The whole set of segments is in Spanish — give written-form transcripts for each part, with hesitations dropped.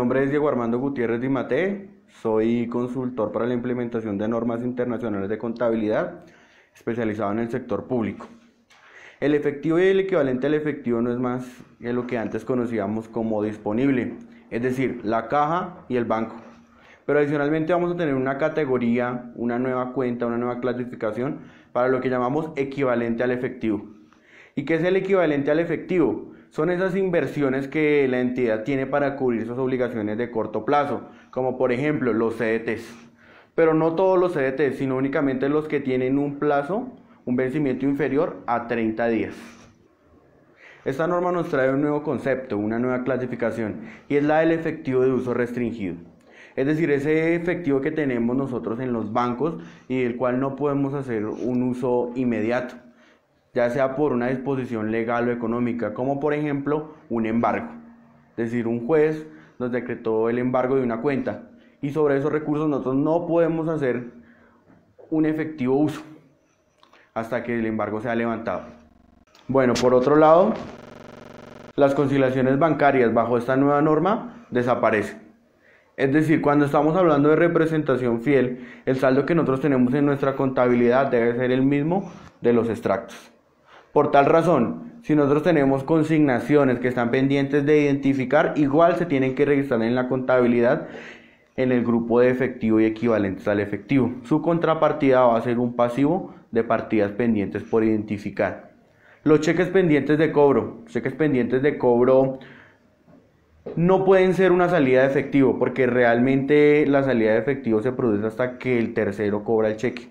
nombre es Diego Armando Gutiérrez Di Mate, soy consultor para la implementación de normas internacionales de contabilidad, especializado en el sector público. El efectivo y el equivalente al efectivo no es más que lo que antes conocíamos como disponible, es decir, la caja y el banco. Pero adicionalmente vamos a tener una categoría, una nueva cuenta, una nueva clasificación para lo que llamamos equivalente al efectivo. ¿Y qué es el equivalente al efectivo? Son esas inversiones que la entidad tiene para cubrir sus obligaciones de corto plazo, como por ejemplo los CDTs. Pero no todos los CDTs, sino únicamente los que tienen un plazo, un vencimiento inferior a 30 días. Esta norma nos trae un nuevo concepto, una nueva clasificación, y es la del efectivo de uso restringido. Es decir, ese efectivo que tenemos nosotros en los bancos y del cual no podemos hacer un uso inmediato, ya sea por una disposición legal o económica, como por ejemplo un embargo. Es decir, un juez nos decretó el embargo de una cuenta y sobre esos recursos nosotros no podemos hacer un efectivo uso hasta que el embargo sea levantado. Bueno, por otro lado, las conciliaciones bancarias bajo esta nueva norma desaparecen. Es decir, cuando estamos hablando de representación fiel, el saldo que nosotros tenemos en nuestra contabilidad debe ser el mismo de los extractos. Por tal razón, si nosotros tenemos consignaciones que están pendientes de identificar, igual se tienen que registrar en la contabilidad en el grupo de efectivo y equivalentes al efectivo. Su contrapartida va a ser un pasivo de partidas pendientes por identificar. Los cheques pendientes de cobro. Cheques pendientes de cobro no pueden ser una salida de efectivo porque realmente la salida de efectivo se produce hasta que el tercero cobra el cheque.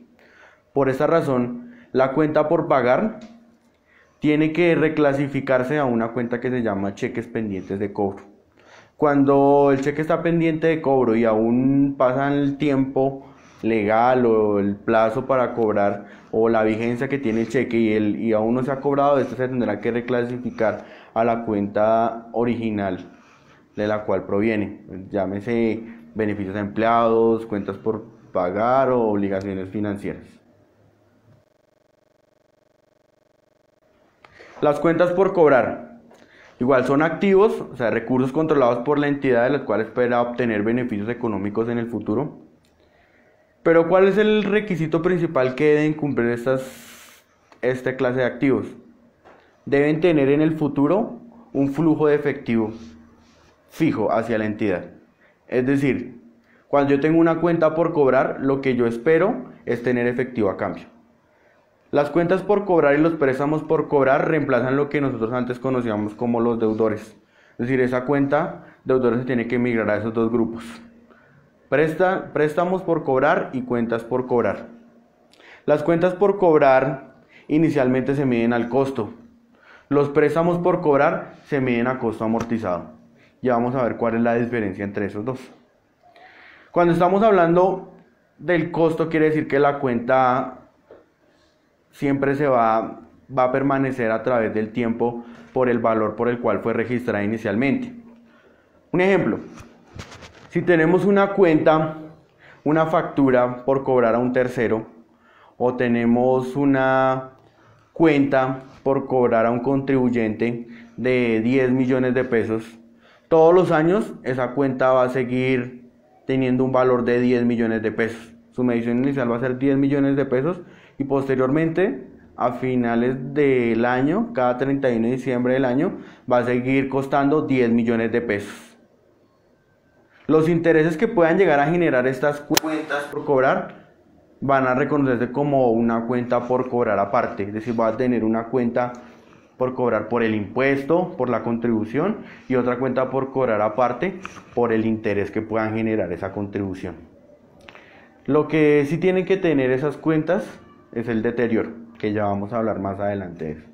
Por esa razón, la cuenta por pagar tiene que reclasificarse a una cuenta que se llama cheques pendientes de cobro. Cuando el cheque está pendiente de cobro y aún pasa el tiempo legal o el plazo para cobrar o la vigencia que tiene el cheque y aún no se ha cobrado, esto se tendrá que reclasificar a la cuenta original de la cual proviene. Llámese beneficios a empleados, cuentas por pagar o obligaciones financieras. Las cuentas por cobrar, igual son activos, o sea, recursos controlados por la entidad de los cuales espera obtener beneficios económicos en el futuro. Pero ¿cuál es el requisito principal que deben cumplir esta clase de activos? Deben tener en el futuro un flujo de efectivo fijo hacia la entidad. Es decir, cuando yo tengo una cuenta por cobrar, lo que yo espero es tener efectivo a cambio. Las cuentas por cobrar y los préstamos por cobrar reemplazan lo que nosotros antes conocíamos como los deudores. Es decir, esa cuenta deudores se tiene que migrar a esos dos grupos. Préstamos por cobrar y cuentas por cobrar. Las cuentas por cobrar inicialmente se miden al costo. Los préstamos por cobrar se miden a costo amortizado. Ya vamos a ver cuál es la diferencia entre esos dos. Cuando estamos hablando del costo, quiere decir que la cuenta siempre va a permanecer a través del tiempo por el valor por el cual fue registrada inicialmente. Un ejemplo, si tenemos una cuenta, una factura por cobrar a un tercero, o tenemos una cuenta por cobrar a un contribuyente de 10 millones de pesos, todos los años esa cuenta va a seguir teniendo un valor de 10 millones de pesos. Su medición inicial va a ser 10 millones de pesos y posteriormente, a finales del año, cada 31 de diciembre del año, va a seguir costando 10 millones de pesos. Los intereses que puedan llegar a generar estas cuentas por cobrar van a reconocerse como una cuenta por cobrar aparte, es decir, va a tener una cuenta por cobrar por el impuesto, por la contribución, y otra cuenta por cobrar aparte por el interés que puedan generar esa contribución. Lo que sí tienen que tener esas cuentas es el deterioro, que ya vamos a hablar más adelante de eso.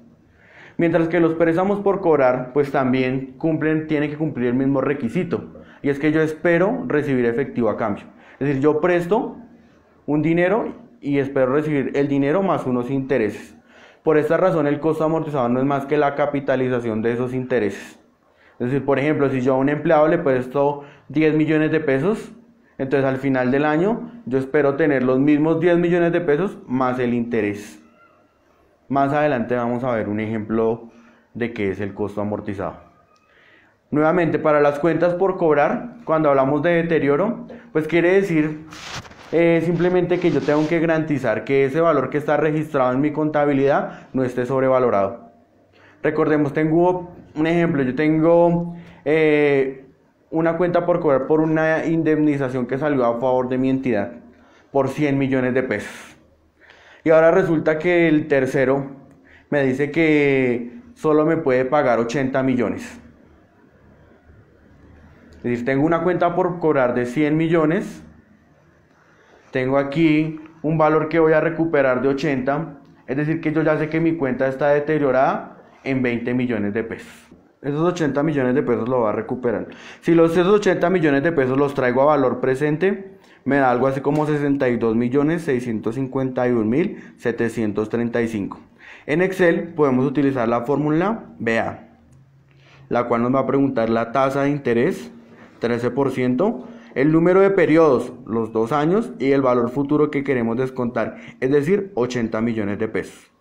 Mientras que los préstamos por cobrar, pues también tienen que cumplir el mismo requisito, y es que yo espero recibir efectivo a cambio. Es decir, yo presto un dinero y espero recibir el dinero más unos intereses. Por esta razón, el costo amortizado no es más que la capitalización de esos intereses. Es decir, por ejemplo, si yo a un empleado le presto 10 millones de pesos, entonces al final del año yo espero tener los mismos 10 millones de pesos más el interés. Más adelante vamos a ver un ejemplo de qué es el costo amortizado. Nuevamente, para las cuentas por cobrar, cuando hablamos de deterioro, pues quiere decir simplemente que yo tengo que garantizar que ese valor que está registrado en mi contabilidad no esté sobrevalorado. Recordemos, tengo un ejemplo, yo tengo una cuenta por cobrar por una indemnización que salió a favor de mi entidad por 100 millones de pesos. Y ahora resulta que el tercero me dice que solo me puede pagar 80 millones. Es decir, tengo una cuenta por cobrar de 100 millones, tengo aquí un valor que voy a recuperar de 80, es decir que yo ya sé que mi cuenta está deteriorada en 20 millones de pesos. Esos 80 millones de pesos lo va a recuperar. Si esos 80 millones de pesos los traigo a valor presente, me da algo así como 62.651.735. En Excel podemos utilizar la fórmula BA, la cual nos va a preguntar la tasa de interés, 13%, el número de periodos, los 2 años, y el valor futuro que queremos descontar, es decir, 80 millones de pesos.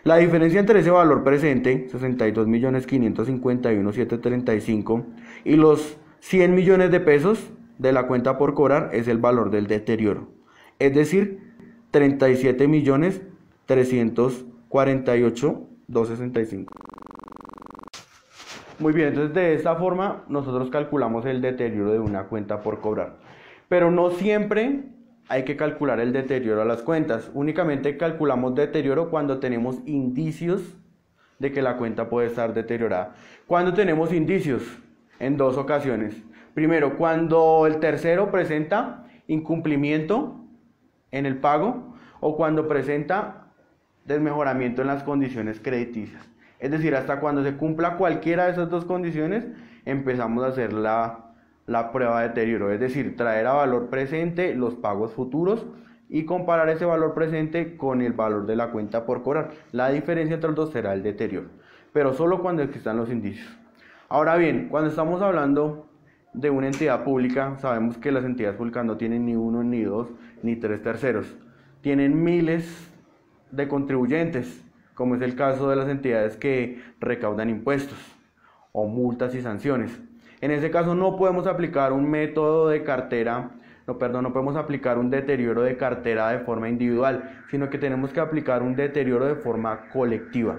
La diferencia entre ese valor presente, 62.551.735, y los 100 millones de pesos de la cuenta por cobrar es el valor del deterioro, es decir, 37.348.265. Muy bien, entonces de esta forma nosotros calculamos el deterioro de una cuenta por cobrar. Pero no siempre hay que calcular el deterioro a las cuentas. Únicamente calculamos deterioro cuando tenemos indicios de que la cuenta puede estar deteriorada. ¿Cuándo tenemos indicios? En 2 ocasiones. Primero, cuando el tercero presenta incumplimiento en el pago o cuando presenta desmejoramiento en las condiciones crediticias. Es decir, hasta cuando se cumpla cualquiera de esas 2 condiciones, empezamos a hacer la prueba de deterioro. Es decir, traer a valor presente los pagos futuros y comparar ese valor presente con el valor de la cuenta por cobrar. La diferencia entre los dos será el deterioro, pero solo cuando existan los indicios. Ahora bien, cuando estamos hablando de una entidad pública, sabemos que las entidades públicas no tienen ni 1, ni 2, ni 3 terceros. Tienen miles de contribuyentes, como es el caso de las entidades que recaudan impuestos o multas y sanciones. En ese caso no podemos aplicar un método de cartera, no podemos aplicar un deterioro de cartera de forma individual, sino que tenemos que aplicar un deterioro de forma colectiva.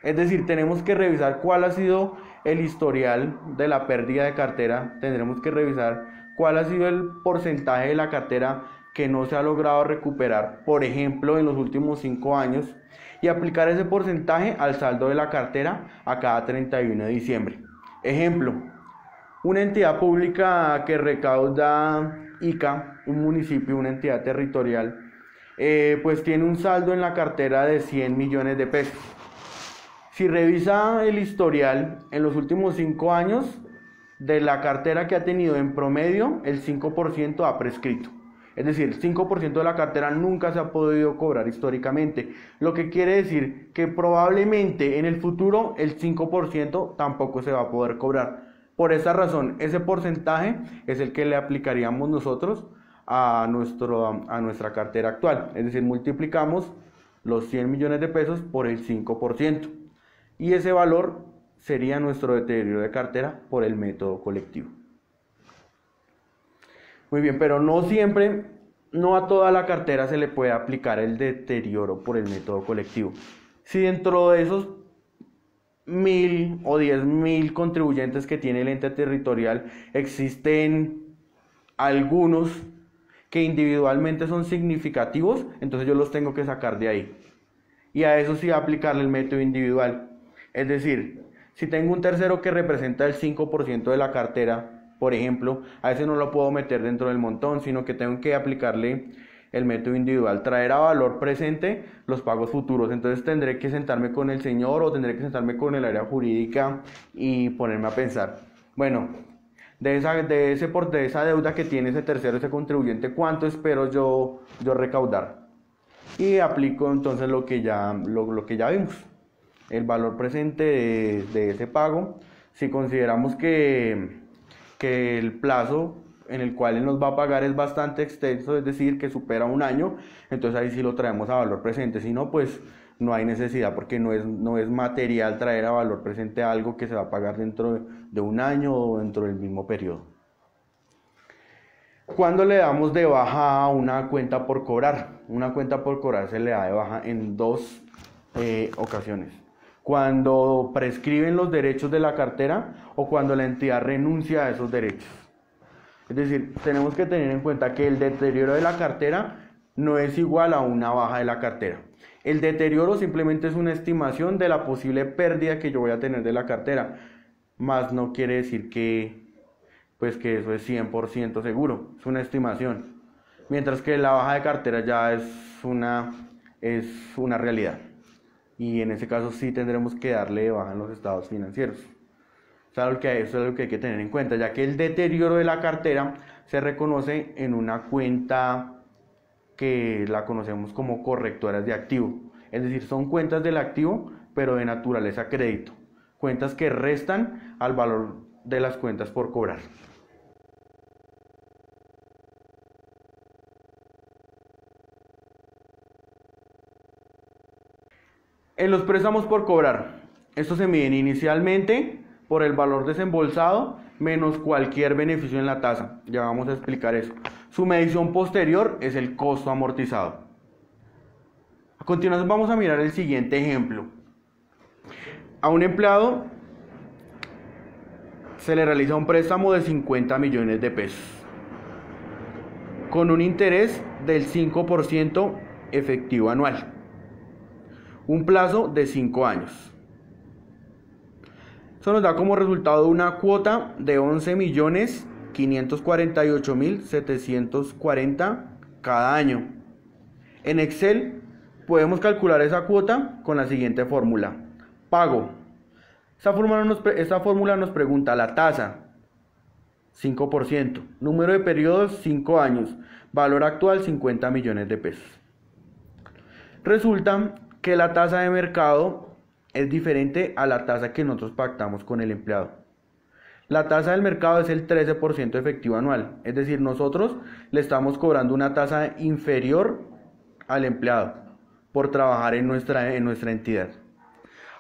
Es decir, tenemos que revisar cuál ha sido el historial de la pérdida de cartera, tendremos que revisar cuál ha sido el porcentaje de la cartera que no se ha logrado recuperar, por ejemplo, en los últimos 5 años, y aplicar ese porcentaje al saldo de la cartera a cada 31 de diciembre. Ejemplo, una entidad pública que recauda ICA, un municipio, una entidad territorial, pues tiene un saldo en la cartera de 100 millones de pesos. Si revisa el historial en los últimos 5 años, de la cartera que ha tenido en promedio, el 5% ha prescrito. Es decir, el 5% de la cartera nunca se ha podido cobrar históricamente, lo que quiere decir que probablemente en el futuro el 5% tampoco se va a poder cobrar. Por esa razón, ese porcentaje es el que le aplicaríamos nosotros a nuestra cartera actual. Es decir, multiplicamos los 100 millones de pesos por el 5%. Y ese valor sería nuestro deterioro de cartera por el método colectivo. Muy bien, pero no siempre, no a toda la cartera se le puede aplicar el deterioro por el método colectivo. Si dentro de esos 1.000 o 10.000 contribuyentes que tiene el ente territorial existen algunos que individualmente son significativos, entonces yo los tengo que sacar de ahí. Y a eso sí aplicarle el método individual. Es decir, si tengo un tercero que representa el 5% de la cartera, por ejemplo, a ese no lo puedo meter dentro del montón, sino que tengo que aplicarle el método individual, traer a valor presente los pagos futuros. Entonces tendré que sentarme con el señor o tendré que sentarme con el área jurídica y ponerme a pensar, bueno, de esa deuda que tiene ese tercero, ese contribuyente, ¿cuánto espero yo recaudar? Y aplico entonces lo que ya vimos, el valor presente de ese pago. Si consideramos que el plazo en el cual él nos va a pagar es bastante extenso, es decir, que supera 1 año, entonces ahí sí lo traemos a valor presente. Si no, pues no hay necesidad porque no es material traer a valor presente algo que se va a pagar dentro de un año o dentro del mismo periodo. ¿Cuándo le damos de baja a una cuenta por cobrar? Una cuenta por cobrar se le da de baja en dos ocasiones. Cuando prescriben los derechos de la cartera o cuando la entidad renuncia a esos derechos. Es decir, tenemos que tener en cuenta que el deterioro de la cartera no es igual a una baja de la cartera. El deterioro simplemente es una estimación de la posible pérdida que yo voy a tener de la cartera, más no quiere decir que eso es 100% seguro, es una estimación. Mientras que la baja de cartera ya es una realidad. Y en ese caso sí tendremos que darle de baja en los estados financieros. Eso es lo que hay que tener en cuenta, ya que el deterioro de la cartera se reconoce en una cuenta que la conocemos como correctoras de activo. Es decir, son cuentas del activo, pero de naturaleza crédito. Cuentas que restan al valor de las cuentas por cobrar. En los préstamos por cobrar, estos se miden inicialmente por el valor desembolsado menos cualquier beneficio en la tasa. Ya vamos a explicar eso. Su medición posterior es el costo amortizado. A continuación vamos a mirar el siguiente ejemplo. A un empleado se le realiza un préstamo de 50 millones de pesos con un interés del 5% efectivo anual. Un plazo de 5 años. Eso nos da como resultado una cuota de 11.548.740 cada año. En Excel podemos calcular esa cuota con la siguiente fórmula. Pago. Esta fórmula nos pregunta la tasa, 5%. Número de periodos, 5 años. Valor actual, 50 millones de pesos. Resulta que la tasa de mercado es diferente a la tasa que nosotros pactamos con el empleado. La tasa del mercado es el 13% efectivo anual, es decir, nosotros le estamos cobrando una tasa inferior al empleado por trabajar en nuestra entidad.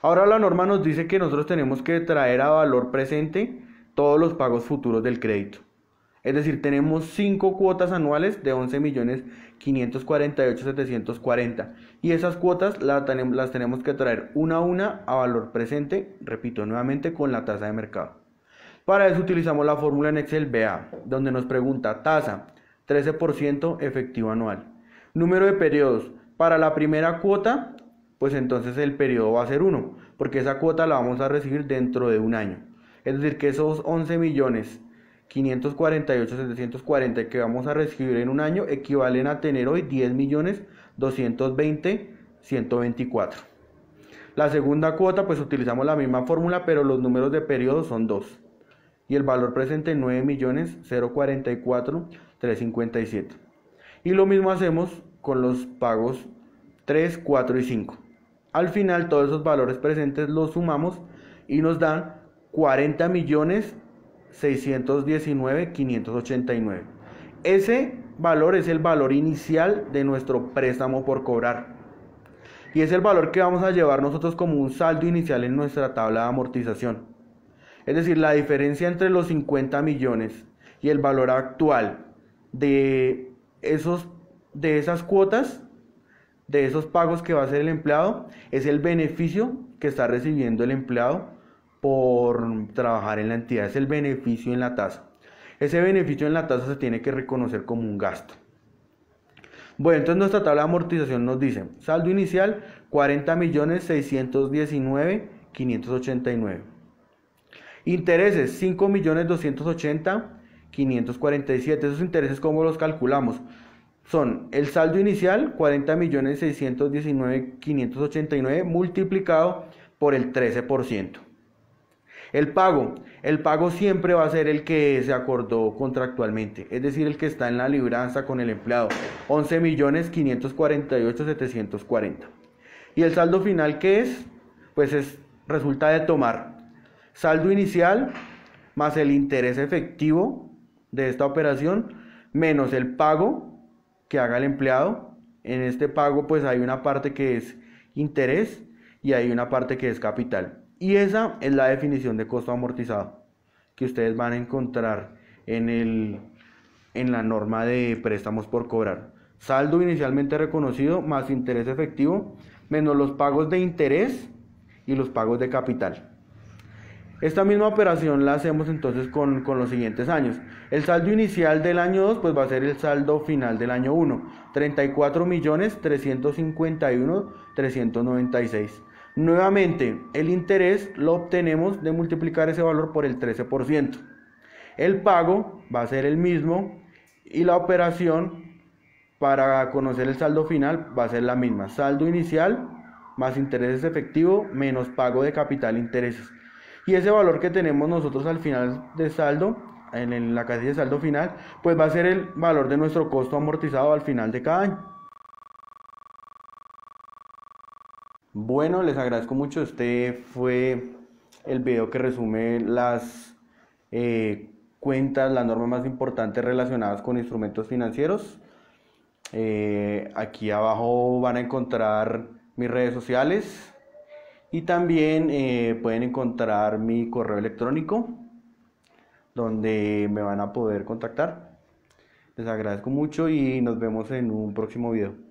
Ahora la norma nos dice que nosotros tenemos que traer a valor presente todos los pagos futuros del crédito. Es decir, tenemos 5 cuotas anuales de 11.548.740 y esas cuotas las tenemos que traer una a una a valor presente, repito nuevamente, con la tasa de mercado. Para eso utilizamos la fórmula en Excel BA, donde nos pregunta tasa, 13% efectivo anual. Número de periodos, para la primera cuota, pues entonces el periodo va a ser 1, porque esa cuota la vamos a recibir dentro de un año. Es decir, que esos 11.548.740 que vamos a recibir en un año equivalen a tener hoy 10.220.124. La segunda cuota, pues utilizamos la misma fórmula, pero los números de periodo son 2. Y el valor presente 9.044.357. Y lo mismo hacemos con los pagos 3, 4 y 5. Al final todos esos valores presentes los sumamos y nos dan 40.619.589. Ese valor es el valor inicial de nuestro préstamo por cobrar. Y es el valor que vamos a llevar nosotros como un saldo inicial en nuestra tabla de amortización. Es decir, la diferencia entre los 50 millones y el valor actual de esas cuotas, de esos pagos que va a hacer el empleado, es el beneficio que está recibiendo el empleado por trabajar en la entidad, es el beneficio en la tasa. Ese beneficio en la tasa se tiene que reconocer como un gasto. Bueno, entonces nuestra tabla de amortización nos dice, saldo inicial 40.619.589. Intereses 5.280.547. Esos intereses, ¿cómo los calculamos? Son el saldo inicial 40.619.589 multiplicado por el 13%. El pago siempre va a ser el que se acordó contractualmente, es decir, el que está en la libranza con el empleado, 11.548.740. ¿Y el saldo final qué es? Pues resulta de tomar saldo inicial más el interés efectivo de esta operación menos el pago que haga el empleado. En este pago pues hay una parte que es interés y hay una parte que es capital. Y esa es la definición de costo amortizado que ustedes van a encontrar en la norma de préstamos por cobrar. Saldo inicialmente reconocido más interés efectivo menos los pagos de interés y los pagos de capital. Esta misma operación la hacemos entonces con los siguientes años. El saldo inicial del año 2 pues va a ser el saldo final del año 1, 34.351.396. Nuevamente, el interés lo obtenemos de multiplicar ese valor por el 13%. El pago va a ser el mismo y la operación para conocer el saldo final va a ser la misma. Saldo inicial más intereses efectivo menos pago de capital e intereses. Y ese valor que tenemos nosotros al final de saldo, en la casilla de saldo final, pues va a ser el valor de nuestro costo amortizado al final de cada año. Bueno, les agradezco mucho. Este fue el video que resume las cuentas, las normas más importantes relacionadas con instrumentos financieros. Aquí abajo van a encontrar mis redes sociales. Y también pueden encontrar mi correo electrónico donde me van a poder contactar. Les agradezco mucho y nos vemos en un próximo video.